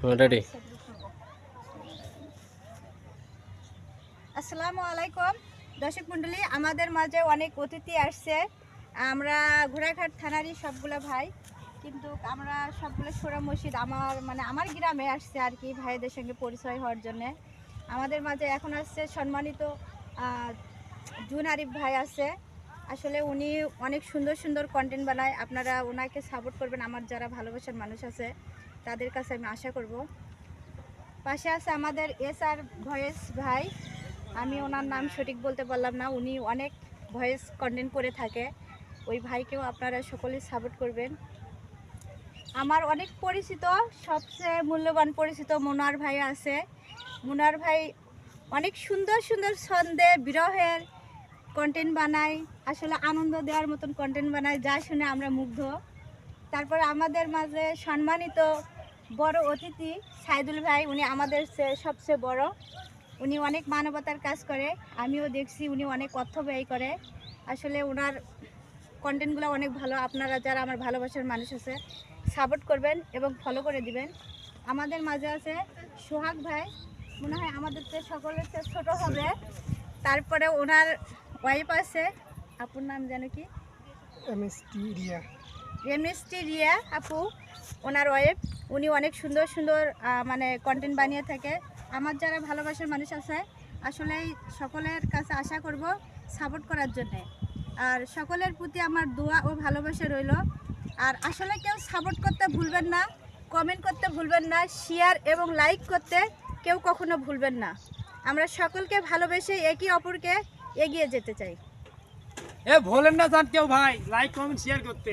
Ready. আসসালামু আলাইকুম দর্শক মণ্ডলী, আমাদের মাঝে অনেক অতিথি আসছে। আমরা ঘোড়াঘাট থানারই সবগুলো ভাই, কিন্তু আমরা সবগুলো সোরা মসজিদ আমার গ্রামে আসছে আর কি, ভাইদের সঙ্গে পরিচয় হওয়ার জন্যে। আমাদের মাঝে এখন আসছে সম্মানিত জুন আরিফ ভাই আছে। আসলে উনি অনেক সুন্দর সুন্দর কন্টেন্ট বানায়, আপনারা ওনাকে সাপোর্ট করবেন। আমার যারা ভালোবাসার মানুষ আছে তাদের কাছে আমি আশা করব। পাশে আছে আমাদের SR ভয়েস ভাই, আমি ওনার নাম সঠিক বলতে পারলাম না, উনি অনেক ভয়েস কন্টেন্ট করে থাকে। ওই ভাইকেও আপনারা সকলে সাপোর্ট করবেন। আমার অনেক পরিচিত, সবচেয়ে মূল্যবান পরিচিত মুনার ভাই আছে। মুনার ভাই অনেক সুন্দর সুন্দর ছন্দে বিরহের কন্টেন্ট বানায়, আসলে আনন্দ দেওয়ার মতন কন্টেন্ট বানায়, যা শুনে আমরা মুগ্ধ। তারপর আমাদের মাঝে সম্মানিত বড় অতিথি সাইদুল ভাই, উনি আমাদের সবচেয়ে বড়। উনি অনেক মানবতার কাজ করে, আমিও দেখছি উনি অনেক অর্থ ব্যয় করে। আসলে ওনার কন্টেন্টগুলো অনেক ভালো। আপনারা যারা আমার ভালোবাসার মানুষ আছে সাপোর্ট করবেন এবং ফলো করে দিবেন। আমাদের মাঝে আছে সোহাগ ভাই, মনে হয় আমাদের চেয়ে সকলের চেয়ে ছোটো হবে। তারপরে ওনার ওয়াইফ আছে, আপুর নাম যেন কি, এমএসটি রিয়া আপু, ওনার ওয়াইফ। উনি অনেক সুন্দর সুন্দর কন্টেন্ট বানিয়ে থাকে। আমার যারা ভালোবাসার মানুষ আছে আসলেই সকলের কাছে আশা করব সাপোর্ট করার জন্যে। আর সকলের প্রতি আমার দোয়া ও ভালোবাসা রইল। আর আসলে কেউ সাপোর্ট করতে ভুলবেন না, কমেন্ট করতে ভুলবেন না, শেয়ার এবং লাইক করতে কেউ কখনো ভুলবেন না। আমরা সকলকে ভালোবেসে একে অপরকে এগিয়ে যেতে চাই। ভোলেন না জান কেউ ভাই, লাইক কমেন্ট শেয়ার করতে।